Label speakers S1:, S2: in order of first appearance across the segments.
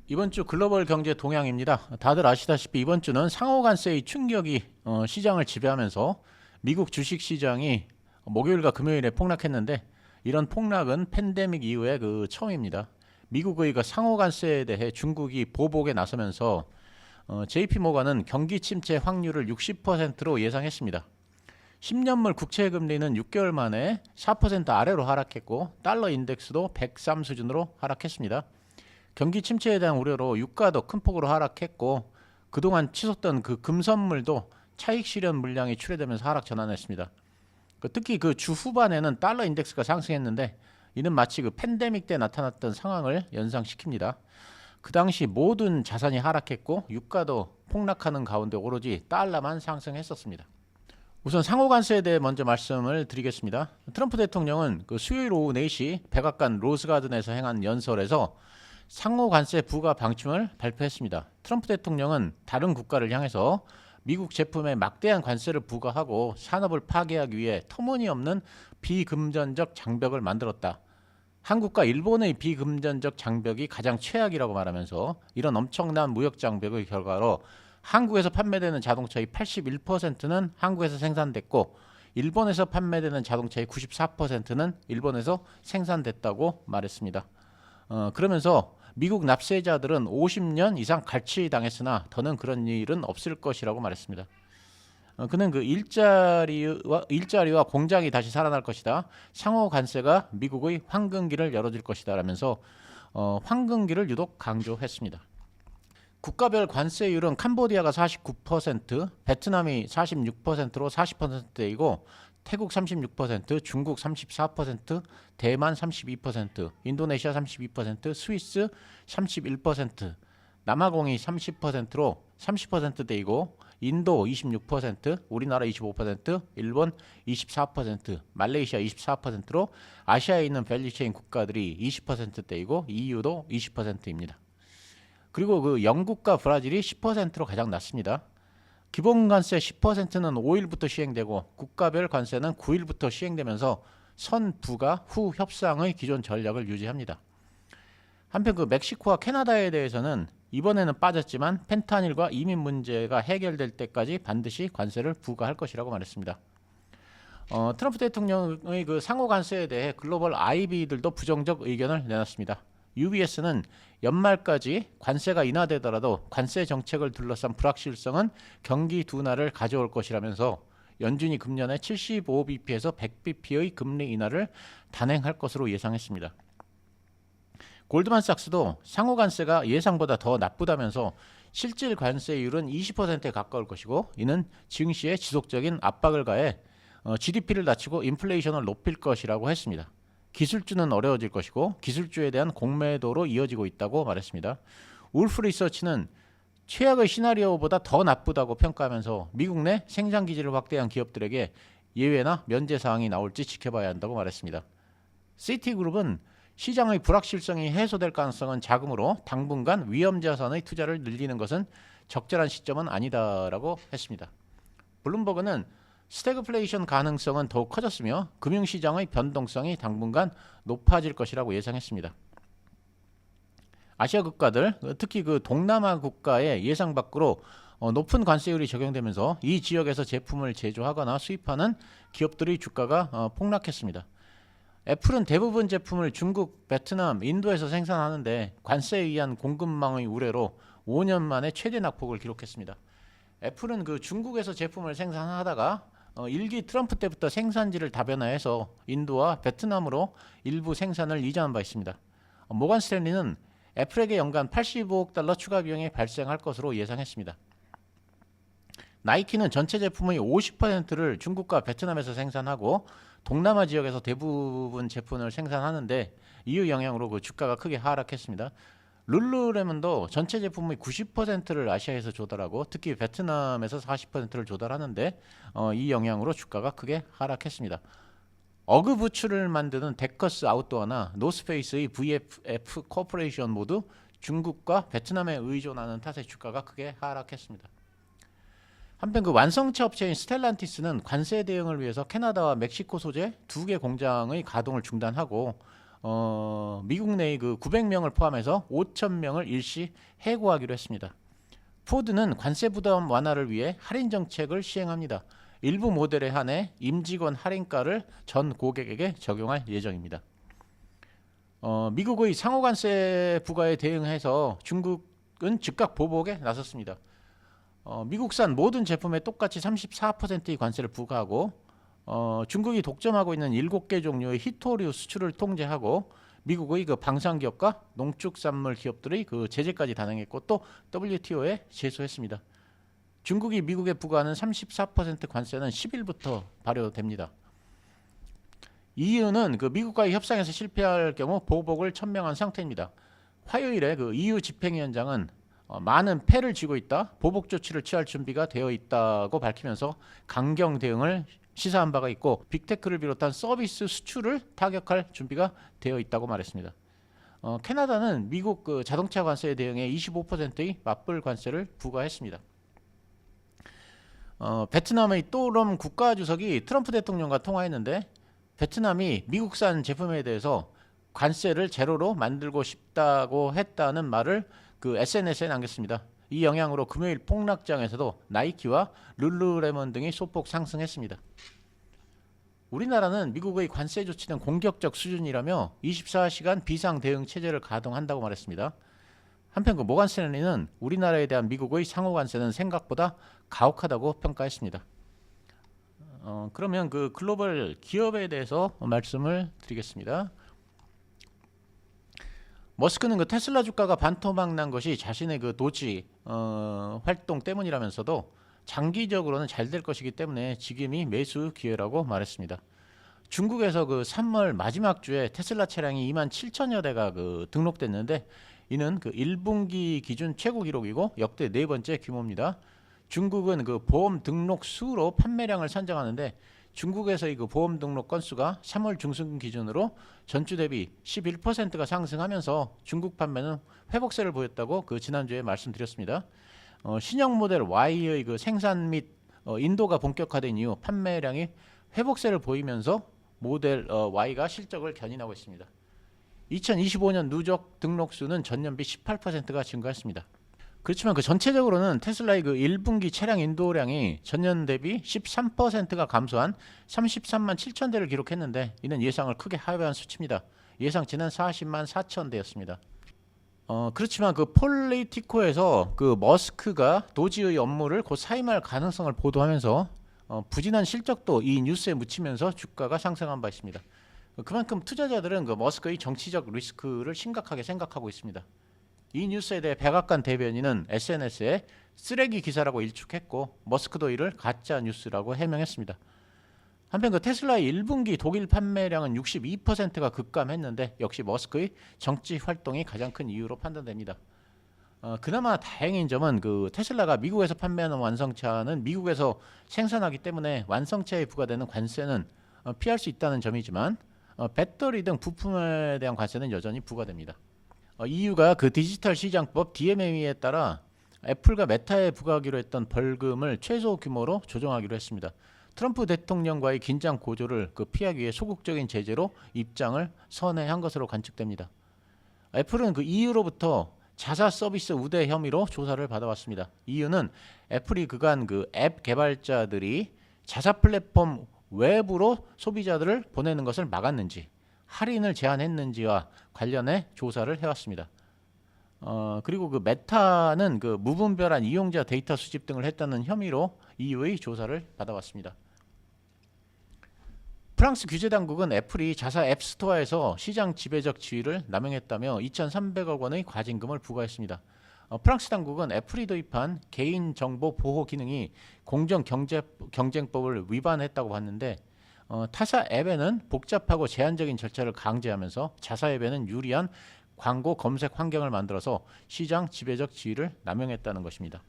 S1: 이번 주 글로벌 경제 동향입니다. 다들 아시다시피 이번 주는 상호 간세의 충격이 시장을 지배하면서 미국 주식 시장이 목요일과 금요일에 폭락했는데, 이런 폭락은 팬데믹 이후에 처음입니다. 미국의 상호 간세에 대해 중국이 보복에 나서면서 JP 모건은 경기 침체 확률을 60%로 예상했습니다. 10년물 국채 금리는 6개월 만에 4% 아래로 하락했고, 달러 인덱스도 103 수준으로 하락했습니다. 경기 침체에 대한 우려로 유가도 큰 폭으로 하락했고, 그동안 치솟던 금선물도 차익 실현 물량이 출회되면서 하락 전환했습니다. 특히 주 후반에는 달러 인덱스가 상승했는데, 이는 마치 팬데믹 때 나타났던 상황을 연상시킵니다. 그 당시 모든 자산이 하락했고 유가도 폭락하는 가운데 오로지 달러만 상승했었습니다. 우선 상호 관세에 대해 먼저 말씀을 드리겠습니다. 트럼프 대통령은 수요일 오후 4시 백악관 로즈가든에서 행한 연설에서 상호 관세 부과 방침을 발표했습니다. 트럼프 대통령은 다른 국가를 향해서 미국 제품에 막대한 관세를 부과하고 산업을 파괴하기 위해 터무니없는 비금전적 장벽을 만들었다. 한국과 일본의 비금전적 장벽이 가장 최악이라고 말하면서, 이런 엄청난 무역 장벽의 결과로 한국에서 판매되는 자동차의 81%는 한국에서 생산됐고, 일본에서 판매되는 자동차의 94%는 일본에서 생산됐다고 말했습니다. 그러면서 미국 납세자들은 50년 이상 갈취당했으나 더는 그런 일은 없을 것이라고 말했습니다. 그는 일자리와 공장이 다시 살아날 것이다. 상호 관세가 미국의 황금기를 열어줄 것이다 라면서 황금기를 유독 강조했습니다. 국가별 관세율은 캄보디아가 49%, 베트남이 46%로 40%대이고, 태국 36%, 중국 34%, 대만 32%, 인도네시아 32%, 스위스 31%, 남아공이 30%로 30%대이고, 인도 26%, 우리나라 25%, 일본 24%, 말레이시아 24%로 아시아에 있는 밸류체인 국가들이 20%대이고, EU도 20%입니다. 그리고 영국과 브라질이 10%로 가장 낮습니다. 기본 관세 10%는 5일부터 시행되고, 국가별 관세는 9일부터 시행되면서 선부가 후 협상의 기존 전략을 유지합니다. 한편 멕시코와 캐나다에 대해서는 이번에는 빠졌지만 펜타닐과 이민 문제가 해결될 때까지 반드시 관세를 부과할 것이라고 말했습니다. 트럼프 대통령의 상호 관세에 대해 글로벌 IB들도 부정적 의견을 내놨습니다. UBS는 연말까지 관세가 인하되더라도 관세 정책을 둘러싼 불확실성은 경기 둔화를 가져올 것이라면서 연준이 금년에 75bp에서 100bp의 금리 인하를 단행할 것으로 예상했습니다. 골드만삭스도 상호 관세가 예상보다 더 나쁘다면서 실질 관세율은 20%에 가까울 것이고, 이는 증시에 지속적인 압박을 가해 GDP를 낮추고 인플레이션을 높일 것이라고 했습니다. 기술주는 어려워질 것이고, 기술주에 대한 공매도로 이어지고 있다고 말했습니다. 울프 리서치는 최악의 시나리오보다 더 나쁘다고 평가하면서 미국 내 생산 기지를 확대한 기업들에게 예외나 면제 사항이 나올지 지켜봐야 한다고 말했습니다. 시티그룹은 시장의 불확실성이 해소될 가능성은 작으므로 당분간 위험자산의 투자를 늘리는 것은 적절한 시점은 아니다라고 했습니다. 블룸버그는 스태그플레이션 가능성은 더욱 커졌으며 금융시장의 변동성이 당분간 높아질 것이라고 예상했습니다. 아시아 국가들, 특히 동남아 국가의 예상 밖으로 높은 관세율이 적용되면서 이 지역에서 제품을 제조하거나 수입하는 기업들의 주가가 폭락했습니다. 애플은 대부분 제품을 중국, 베트남, 인도에서 생산하는데 관세에 의한 공급망의 우려로 5년 만에 최대 낙폭을 기록했습니다. 애플은 중국에서 제품을 생산하다가 1기 트럼프 때부터 생산지를 다변화해서 인도와 베트남으로 일부 생산을 이전한 바 있습니다. 모건 스탠리는 애플에게 연간 85억 달러 추가 비용이 발생할 것으로 예상했습니다. 나이키는 전체 제품의 50%를 중국과 베트남에서 생산하고 동남아 지역에서 대부분 제품을 생산하는데, 이의 영향으로 주가가 크게 하락했습니다. 룰루레몬도 전체 제품의 90%를 아시아에서 조달하고 특히 베트남에서 40%를 조달하는데 이 영향으로 주가가 크게 하락했습니다. 어그 부츠를 만드는 데커스 아웃도어나 노스페이스의 VFF 코퍼레이션 모두 중국과 베트남에 의존하는 탓에 주가가 크게 하락했습니다. 한편 완성차 업체인 스텔란티스는 관세 대응을 위해서 캐나다와 멕시코 소재 2개 공장의 가동을 중단하고 미국 내의 그 900명을 포함해서 5,000명을 일시 해고하기로 했습니다. 포드는 관세 부담 완화를 위해 할인 정책을 시행합니다. 일부 모델에 한해 임직원 할인가를 전 고객에게 적용할 예정입니다. 미국의 상호관세 부과에 대응해서 중국은 즉각 보복에 나섰습니다. 미국산 모든 제품에 똑같이 34%의 관세를 부과하고 중국이 독점하고 있는 7개 종류의 히토류 수출을 통제하고 미국의 그 방산기업과 농축산물 기업들의 그 제재까지 단행했고 또 WTO에 제소했습니다. 중국이 미국에 부과하는 34% 관세는 10일부터 발효됩니다. EU는 그 미국과의 협상에서 실패할 경우 보복을 천명한 상태입니다. 화요일에 그 EU 집행위원장은 많은 패를 쥐고 있다, 보복 조치를 취할 준비가 되어 있다고 밝히면서 강경 대응을 시사한 바가 있고 빅테크를 비롯한 서비스 수출을 타격할 준비가 되어 있다고 말했습니다. 캐나다는 미국 그 자동차 관세에 대응해 25%의 맞불 관세를 부과했습니다. 베트남의 또럼 국가주석이 트럼프 대통령과 통화했는데 베트남이 미국산 제품에 대해서 관세를 제로로 만들고 싶다고 했다는 말을 그 SNS에 남겼습니다. 이 영향으로 금요일 폭락장에서도 나이키와 룰루레몬 등이 소폭 상승했습니다. 우리나라는 미국의 관세 조치는 공격적 수준이라며 24시간 비상 대응 체제를 가동한다고 말했습니다. 한편 그 모간 스탠리는 우리나라에 대한 미국의 상호 관세는 생각보다 가혹하다고 평가했습니다. 그러면 그 글로벌 기업에 대해서 말씀을 드리겠습니다. 머스크는 그 테슬라 주가가 반토막 난 것이 자신의 그 도지 활동 때문이라면서도 장기적으로는 잘 될 것이기 때문에 지금이 매수 기회라고 말했습니다. 중국에서 그 3월 마지막 주에 테슬라 차량이 27,000여 대가 그 등록됐는데 이는 그 1분기 기준 최고 기록이고 역대 네 번째 규모입니다. 중국은 그 보험 등록 수로 판매량을 산정하는데 중국에서의 그 보험 등록 건수가 3월 중순 기준으로 전주 대비 11%가 상승하면서 중국 판매는 회복세를 보였다고 그 지난주에 말씀드렸습니다. 신형 모델 Y의 그 생산 및 인도가 본격화된 이후 판매량이 회복세를 보이면서 모델 Y가 실적을 견인하고 있습니다. 2025년 누적 등록수는 전년비 18%가 증가했습니다. 그렇지만 그 전체적으로는 테슬라의 그 1분기 차량 인도량이 전년 대비 13%가 감소한 33만 7천 대를 기록했는데 이는 예상을 크게 하회한 수치입니다. 예상치는 40만 4천 대였습니다. 그렇지만 그 폴리티코에서 그 머스크가 도지의 업무를 곧 사임할 가능성을 보도하면서 부진한 실적도 이 뉴스에 묻히면서 주가가 상승한 바 있습니다. 그만큼 투자자들은 그 머스크의 정치적 리스크를 심각하게 생각하고 있습니다. 이 뉴스에 대해 백악관 대변인은 SNS에 쓰레기 기사라고 일축했고 머스크도 이를 가짜 뉴스라고 해명했습니다. 한편 그 테슬라의 1분기 독일 판매량은 62%가 급감했는데 역시 머스크의 정치 활동이 가장 큰 이유로 판단됩니다. 그나마 다행인 점은 그 테슬라가 미국에서 판매하는 완성차는 미국에서 생산하기 때문에 완성차에 부과되는 관세는 피할 수 있다는 점이지만 배터리 등 부품에 대한 관세는 여전히 부과됩니다. EU가 그 디지털 시장법 DMA에 따라 애플과 메타에 부과하기로 했던 벌금을 최소 규모로 조정하기로 했습니다. 트럼프 대통령과의 긴장 고조를 그 피하기 위해 소극적인 제재로 입장을 선회한 것으로 관측됩니다. 애플은 그 EU로부터 자사 서비스 우대 혐의로 조사를 받아왔습니다. EU는 애플이 그간 그 앱 개발자들이 자사 플랫폼 외부로 소비자들을 보내는 것을 막았는지 할인을 제한했는지와 관련해 조사를 해왔습니다. 그리고 그 메타는 그 무분별한 이용자 데이터 수집 등을 했다는 혐의로 EU의 조사를 받아왔습니다. 프랑스 규제 당국은 애플이 자사 앱스토어에서 시장 지배적 지위를 남용했다며 2,300억 원의 과징금을 부과했습니다. 프랑스 당국은 애플이 도입한 개인정보 보호 기능이 공정경쟁법을 위반했다고 봤는데 타사 앱에는 복잡하고 제한적인 절차를 강제하면서 자사 앱에는 유리한 광고 검색 환경을 만들어서 시장 지배적 지위를 남용했다는 것입니다.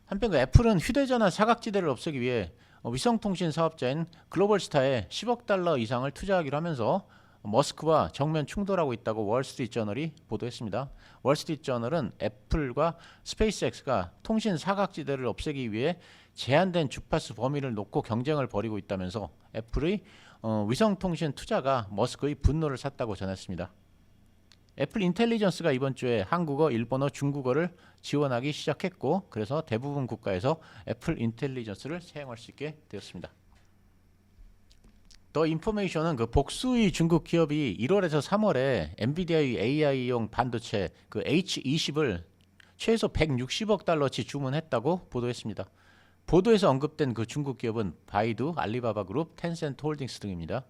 S1: 한편 그 애플은 휴대전화 사각지대를 없애기 위해 위성통신 사업자인 글로벌스타에 10억 달러 이상을 투자하기로 하면서 머스크와 정면 충돌하고 있다고 월스트리트저널이 보도했습니다. 월스트리트저널은 애플과 스페이스X가 통신 사각지대를 없애기 위해 제한된 주파수 범위를 놓고 경쟁을 벌이고 있다면서 애플의 위성통신 투자가 머스크의 분노를 샀다고 전했습니다. 애플 인텔리전스가 이번 주에 한국어, 일본어, 중국어를 지원하기 시작했고 그래서 대부분 국가에서 애플 인텔리전스를 사용할 수 있게 되었습니다. 더 인포메이션은 그 복수의 중국 기업이 1월에서 3월에 엔비디아의 AI용 반도체 그 H20을 최소 160억 달러치 주문했다고 보도했습니다. 보도에서 언급된 그 중국 기업은 바이두, 알리바바 그룹, 텐센트 홀딩스 등입니다.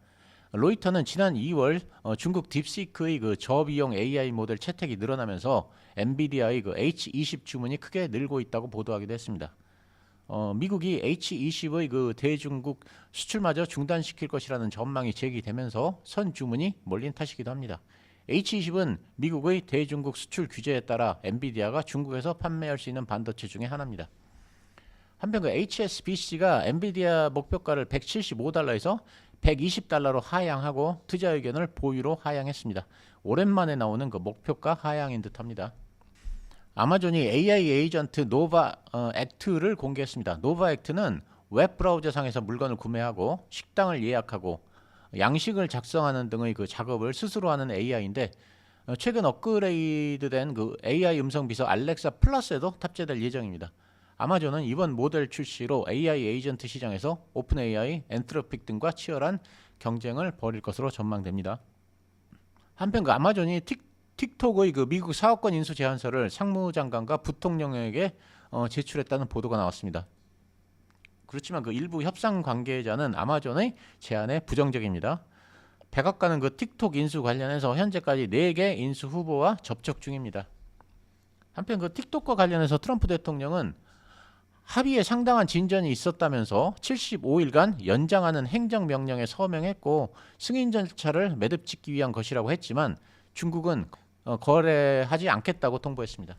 S1: 로이터는 지난 2월 중국 딥시크의 그 저비용 AI 모델 채택이 늘어나면서 엔비디아의 그 H20 주문이 크게 늘고 있다고 보도하기도 했습니다. 미국이 H20의 그 대중국 수출마저 중단시킬 것이라는 전망이 제기되면서 선 주문이 몰린 탓이기도 합니다. H20은 미국의 대중국 수출 규제에 따라 엔비디아가 중국에서 판매할 수 있는 반도체 중에 하나입니다. 한편 그 HSBC가 엔비디아 목표가를 175달러에서 120달러로 하향하고 투자 의견을 보유로 하향했습니다. 오랜만에 나오는 그 목표가 하향인 듯합니다. 아마존이 AI 에이전트 노바 액트를 공개했습니다. 노바 액트는 웹 브라우저상에서 물건을 구매하고 식당을 예약하고 양식을 작성하는 등의 그 작업을 스스로 하는 AI인데 최근 업그레이드된 그 AI 음성 비서 알렉사 플러스에도 탑재될 예정입니다. 아마존은 이번 모델 출시로 AI 에이전트 시장에서 오픈 AI, 엔트로픽 등과 치열한 경쟁을 벌일 것으로 전망됩니다. 한편 그 아마존이 틱톡의 그 미국 사업권 인수 제안서를 상무장관과 부통령에게 제출했다는 보도가 나왔습니다. 그렇지만 그 일부 협상 관계자는 아마존의 제안에 부정적입니다. 백악관은 그 틱톡 인수 관련해서 현재까지 4개 인수 후보와 접촉 중입니다. 한편 그 틱톡과 관련해서 트럼프 대통령은 합의에 상당한 진전이 있었다면서 75일간 연장하는 행정명령에 서명했고 승인 절차를 매듭 짓기 위한 것이라고 했지만 중국은 거래하지 않겠다고 통보했습니다.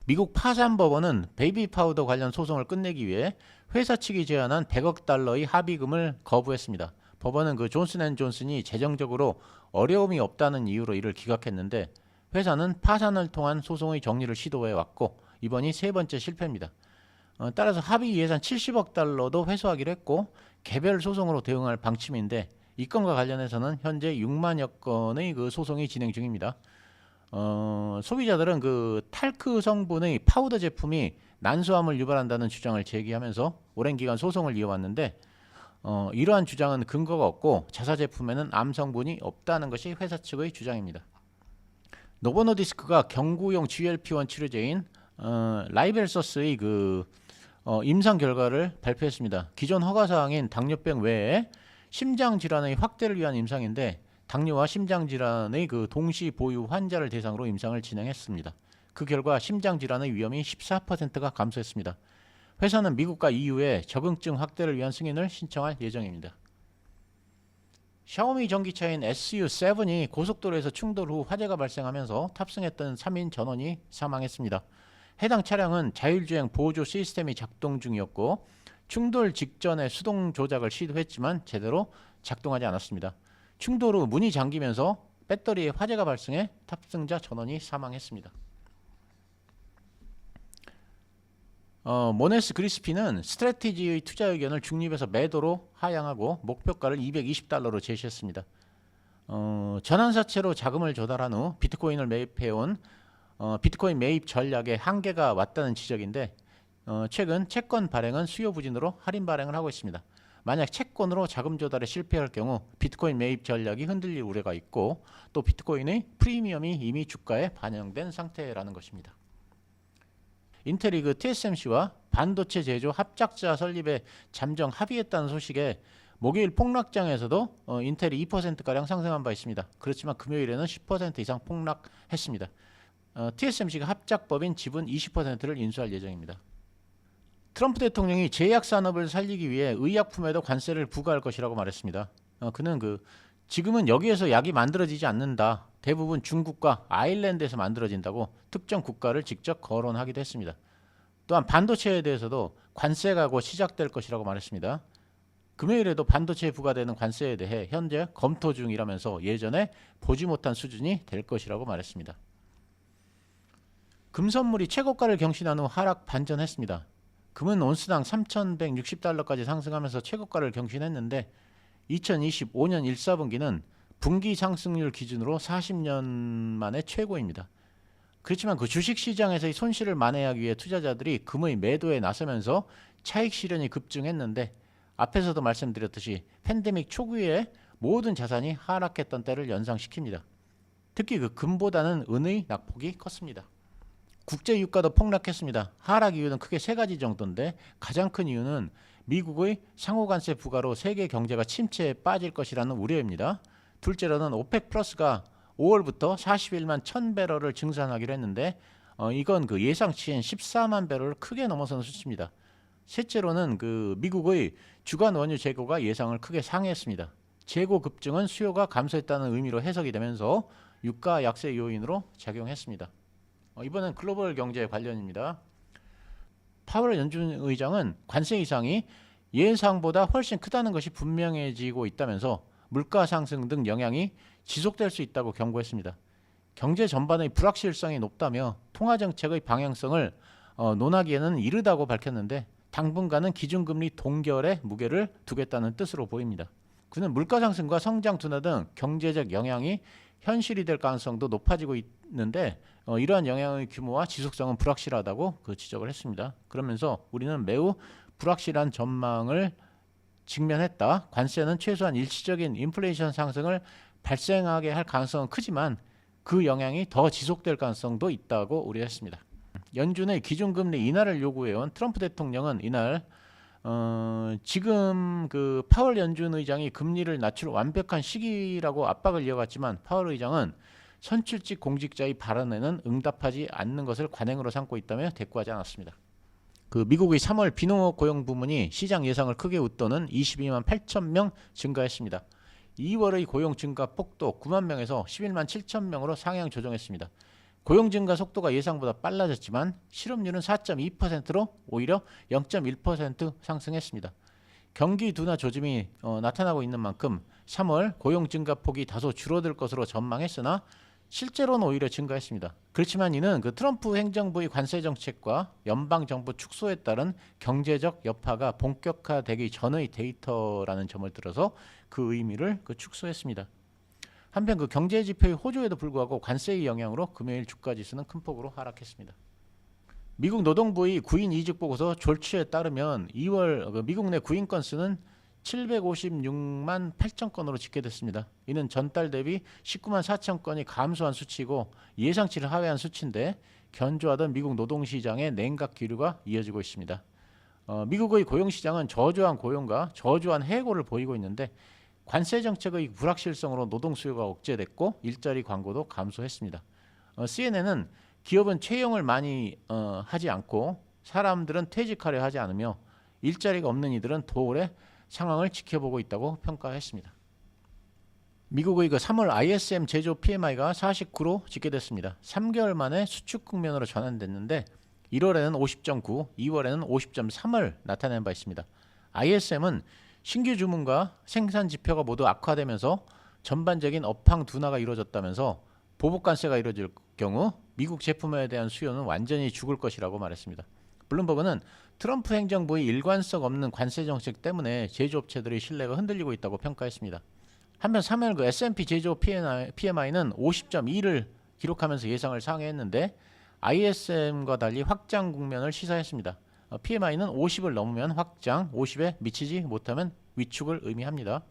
S1: 미국 파산법원은 베이비 파우더 관련 소송을 끝내기 위해 회사 측이 제안한 100억 달러의 합의금을 거부했습니다. 법원은 그 존슨앤존슨이 재정적으로 어려움이 없다는 이유로 이를 기각했는데 회사는 파산을 통한 소송의 정리를 시도해 왔고 이번이 세 번째 실패입니다. 따라서 합의 예산 70억 달러도 회수하기로 했고 개별 소송으로 대응할 방침인데 이 건과 관련해서는 현재 6만여 건의 그 소송이 진행 중입니다. 소비자들은 그 탈크 성분의 파우더 제품이 난소암을 유발한다는 주장을 제기하면서 오랜 기간 소송을 이어왔는데 이러한 주장은 근거가 없고 자사 제품에는 암 성분이 없다는 것이 회사 측의 주장입니다. 노보노디스크가 경구용 GLP-1 치료제인 라이벨서스의 그 임상 결과를 발표했습니다. 기존 허가사항인 당뇨병 외에 심장질환의 확대를 위한 임상인데 당뇨와 심장질환의 그 동시 보유 환자를 대상으로 임상을 진행했습니다. 그 결과 심장질환의 위험이 14%가 감소했습니다. 회사는 미국과 EU에 적응증 확대를 위한 승인을 신청할 예정입니다. 샤오미 전기차인 SU7이 고속도로에서 충돌 후 화재가 발생하면서 탑승했던 3인 전원이 사망했습니다. 해당 차량은 자율주행 보조 시스템이 작동 중이었고 충돌 직전에 수동 조작을 시도했지만 제대로 작동하지 않았습니다. 충돌 후 문이 잠기면서 배터리에 화재가 발생해 탑승자 전원이 사망했습니다. 모네스 그리스피는 스트래티지의 투자 의견을 중립에서 매도로 하향하고 목표가를 220달러로 제시했습니다. 전환사채로 자금을 조달한 후 비트코인을 매입해온 비트코인 매입 전략에 한계가 왔다는 지적인데 최근 채권 발행은 수요 부진으로 할인 발행을 하고 있습니다. 만약 채권으로 자금 조달에 실패할 경우 비트코인 매입 전략이 흔들릴 우려가 있고 또 비트코인의 프리미엄이 이미 주가에 반영된 상태라는 것입니다. 인텔이 그 TSMC와 반도체 제조 합작자 설립에 잠정 합의했다는 소식에 목요일 폭락장에서도 인텔이 2%가량 상승한 바 있습니다. 그렇지만 금요일에는 10% 이상 폭락했습니다. TSMC가 합작법인 지분 20%를 인수할 예정입니다. 트럼프 대통령이 제약 산업을 살리기 위해 의약품에도 관세를 부과할 것이라고 말했습니다. 그는 지금은 여기에서 약이 만들어지지 않는다. 대부분 중국과 아일랜드에서 만들어진다고 특정 국가를 직접 거론하기도 했습니다. 또한 반도체에 대해서도 관세가 곧 시작될 것이라고 말했습니다. 금요일에도 반도체에 부과되는 관세에 대해 현재 검토 중이라면서 예전에 보지 못한 수준이 될 것이라고 말했습니다. 금선물이 최고가를 경신한 후 하락 반전했습니다. 금은 온스당 3,160달러까지 상승하면서 최고가를 경신했는데 2025년 1, 4분기는 분기 상승률 기준으로 40년 만에 최고입니다. 그렇지만 그 주식시장에서의 손실을 만회하기 위해 투자자들이 금의 매도에 나서면서 차익 실현이 급증했는데, 앞에서도 말씀드렸듯이 팬데믹 초기에 모든 자산이 하락했던 때를 연상시킵니다. 특히 그 금보다는 은의 낙폭이 컸습니다. 국제 유가도 폭락했습니다. 하락 이유는 크게 세 가지 정도인데, 가장 큰 이유는 미국의 상호관세 부과로 세계 경제가 침체에 빠질 것이라는 우려입니다. 둘째로는 오펙 플러스가 5월부터 41만 1000배럴을 증산하기로 했는데, 이건 그 예상치인 14만 배럴을 크게 넘어서는 수치입니다. 셋째로는 그 미국의 주간 원유 재고가 예상을 크게 상회했습니다. 재고 급증은 수요가 감소했다는 의미로 해석이 되면서 유가 약세 요인으로 작용했습니다. 이번엔 글로벌 경제 관련입니다. 파월 연준 의장은 관세 이상이 예상보다 훨씬 크다는 것이 분명해지고 있다면서 물가 상승 등 영향이 지속될 수 있다고 경고했습니다. 경제 전반의 불확실성이 높다며 통화 정책의 방향성을 논하기에는 이르다고 밝혔는데, 당분간은 기준금리 동결에 무게를 두겠다는 뜻으로 보입니다. 그는 물가 상승과 성장 둔화 등 경제적 영향이 현실이 될 가능성도 높아지고 있는데, 이러한 영향의 규모와 지속성은 불확실하다고 지적을 했습니다. 그러면서 우리는 매우 불확실한 전망을 직면했다. 관세는 최소한 일시적인 인플레이션 상승을 발생하게 할 가능성은 크지만 그 영향이 더 지속될 가능성도 있다고 우려했습니다. 연준의 기준금리 인하를 요구해온 트럼프 대통령은 이날 지금 그 파월 연준 의장이 금리를 낮출 완벽한 시기라고 압박을 이어갔지만, 파월 의장은 선출직 공직자의 발언에는 응답하지 않는 것을 관행으로 삼고 있다며 대꾸하지 않았습니다. 그 미국의 3월 비농업 고용 부문이 시장 예상을 크게 웃도는 22만 8천 명 증가했습니다. 2월의 고용 증가 폭도 9만 명에서 11만 7천 명으로 상향 조정했습니다. 고용 증가 속도가 예상보다 빨라졌지만 실업률은 4.2%로 오히려 0.1% 상승했습니다. 경기 둔화 조짐이 나타나고 있는 만큼 3월 고용 증가 폭이 다소 줄어들 것으로 전망했으나 실제로는 오히려 증가했습니다. 그렇지만 이는 그 트럼프 행정부의 관세 정책과 연방 정부 축소에 따른 경제적 여파가 본격화되기 전의 데이터라는 점을 들어서 그 의미를 축소했습니다. 한편 그 경제 지표의 호조에도 불구하고 관세의 영향으로 금요일 주가 지수는 큰 폭으로 하락했습니다. 미국 노동부의 구인 이직 보고서 졸취에 따르면 2월 미국 내 구인 건수는 756만 8천 건으로 집계됐습니다. 이는 전달 대비 19만 4천 건이 감소한 수치이고 예상치를 하회한 수치인데, 견조하던 미국 노동시장의 냉각 기류가 이어지고 있습니다. 미국의 고용시장은 저조한 고용과 저조한 해고를 보이고 있는데, 관세 정책의 불확실성으로 노동 수요가 억제됐고 일자리 광고도 감소했습니다. CNN은 기업은 채용을 많이 하지 않고 사람들은 퇴직하려 하지 않으며 일자리가 없는 이들은 도올해 상황을 지켜보고 있다고 평가했습니다. 미국의 3월 ISM 제조 PMI가 49로 집계됐습니다. 3개월 만에 수축 국면으로 전환됐는데 1월에는 50.9, 2월에는 50.3을 나타낸 바 있습니다. ISM은 신규 주문과 생산 지표가 모두 악화되면서 전반적인 업황 둔화가 이루어졌다면서 보복 관세가 이루어질 경우 미국 제품에 대한 수요는 완전히 죽을 것이라고 말했습니다. 블룸버그는 트럼프 행정부의 일관성 없는 관세 정책 때문에 제조업체들의 신뢰가 흔들리고 있다고 평가했습니다. 한편 3월 그 S&P 제조 PMI는 50.2를 기록하면서 예상을 상회했는데 ISM과 달리 확장 국면을 시사했습니다. PMI는 50을 넘으면 확장, 50에 미치지 못하면 위축을 의미합니다.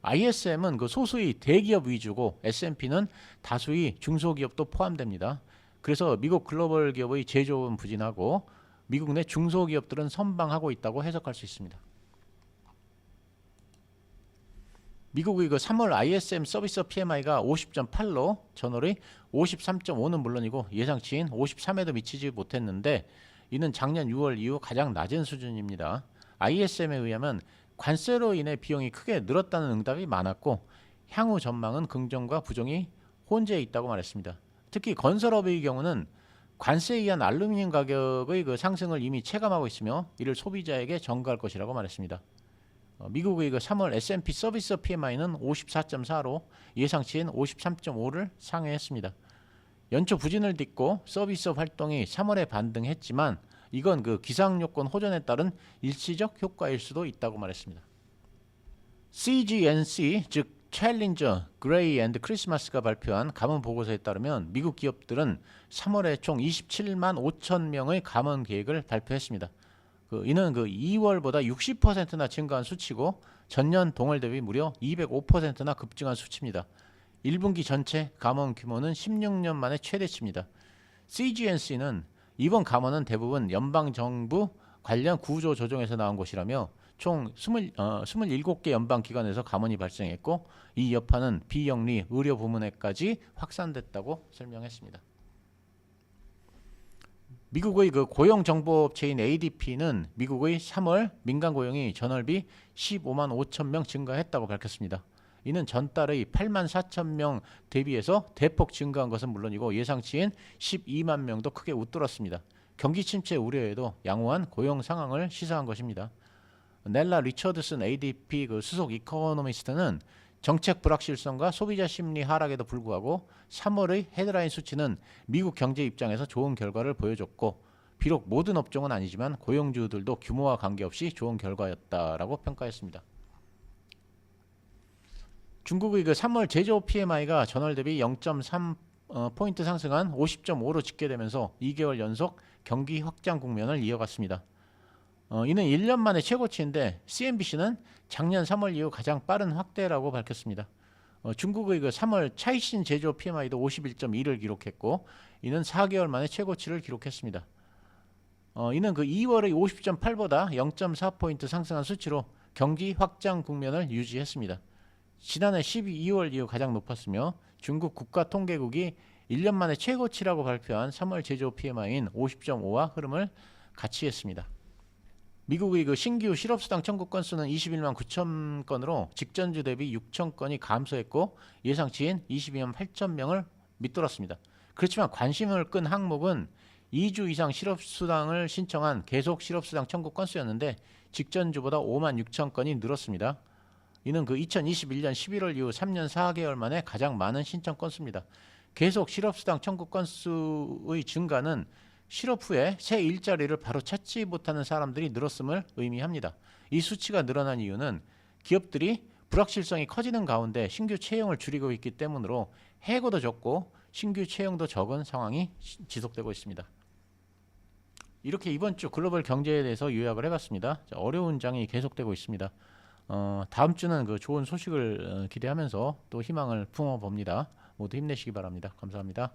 S1: ISM은 그 소수의 대기업 위주고 S&P는 다수의 중소기업도 포함됩니다. 그래서 미국 글로벌 기업의 제조업은 부진하고 미국 내 중소기업들은 선방하고 있다고 해석할 수 있습니다. 미국의 그 3월 ISM 서비스 PMI가 50.8로 전월의 53.5는 물론이고 예상치인 53에도 미치지 못했는데 이는 작년 6월 이후 가장 낮은 수준입니다. ISM에 의하면 관세로 인해 비용이 크게 늘었다는 응답이 많았고 향후 전망은 긍정과 부정이 혼재해 있다고 말했습니다. 특히 건설업의 경우는 관세에 의한 알루미늄 가격의 그 상승을 이미 체감하고 있으며 이를 소비자에게 전가할 것이라고 말했습니다. 미국의 그 3월 S&P 서비스 PMI는 54.4로 예상치인 53.5를 상회했습니다. 연초 부진을 딛고 서비스업 활동이 3월에 반등했지만 이건 그 기상 요건 호전에 따른 일시적 효과일 수도 있다고 말했습니다. CGNC 즉 챌린저, 그레이 앤드 크리스마스가 발표한 감원 보고서에 따르면 미국 기업들은 3월에 총 27만 5천 명의 감원 계획을 발표했습니다. 이는 2월보다 60%나 증가한 수치고 전년 동월 대비 무려 205%나 급증한 수치입니다. 1분기 전체 감원 규모는 16년 만에 최대치입니다. CGNC는 이번 감원은 대부분 연방정부 관련 구조 조정에서 나온 것이라며 총 27개 연방기관에서 감원이 발생했고 이 여파는 비영리 의료 부문에까지 확산됐다고 설명했습니다. 미국의 고용정보업체인 ADP는 미국의 3월 민간 고용이 전월비 15만 5천 명 증가했다고 밝혔습니다. 이는 전달의 8만 4천 명 대비해서 대폭 증가한 것은 물론이고 예상치인 12만 명도 크게 웃돌았습니다. 경기 침체 우려에도 양호한 고용 상황을 시사한 것입니다. 넬라 리처드슨 ADP 수석 이코노미스트는 정책 불확실성과 소비자 심리 하락에도 불구하고 3월의 헤드라인 수치는 미국 경제 입장에서 좋은 결과를 보여줬고 비록 모든 업종은 아니지만 고용주들도 규모와 관계없이 좋은 결과였다라고 평가했습니다. 중국의 3월 제조업 PMI가 전월 대비 0.3 포인트 상승한 50.5로 집계되면서 2개월 연속 경기 확장 국면을 이어갔습니다. 이는 1년 만에 최고치인데 CNBC는 작년 3월 이후 가장 빠른 확대라고 밝혔습니다. 중국의 3월 차이신 제조업 PMI도 51.2를 기록했고 이는 4개월 만에 최고치를 기록했습니다. 이는 2월의 50.8보다 0.4포인트 상승한 수치로 경기 확장 국면을 유지했습니다. 지난해 12월 이후 가장 높았으며 중국 국가통계국이 1년 만에 최고치라고 발표한 3월 제조업 PMI인 50.5와 흐름을 같이 했습니다. 미국의 신규 실업수당 청구 건수는 21만 9천 건으로 직전주 대비 6천 건이 감소했고 예상치인 22만 8천 명을 밑돌았습니다. 그렇지만 관심을 끈 항목은 2주 이상 실업수당을 신청한 계속 실업수당 청구 건수였는데 직전주보다 5만 6천 건이 늘었습니다. 이는 2021년 11월 이후 3년 4개월 만에 가장 많은 신청 건수입니다. 계속 실업수당 청구 건수의 증가는 실업 후에 새 일자리를 바로 찾지 못하는 사람들이 늘었음을 의미합니다. 이 수치가 늘어난 이유는 기업들이 불확실성이 커지는 가운데 신규 채용을 줄이고 있기 때문으로 해고도 적고 신규 채용도 적은 상황이 지속되고 있습니다. 이렇게 이번 주 글로벌 경제에 대해서 요약을 해봤습니다. 어려운 장이 계속되고 있습니다. 다음 주는 좋은 소식을 기대하면서 또 희망을 품어봅니다. 모두 힘내시기 바랍니다. 감사합니다.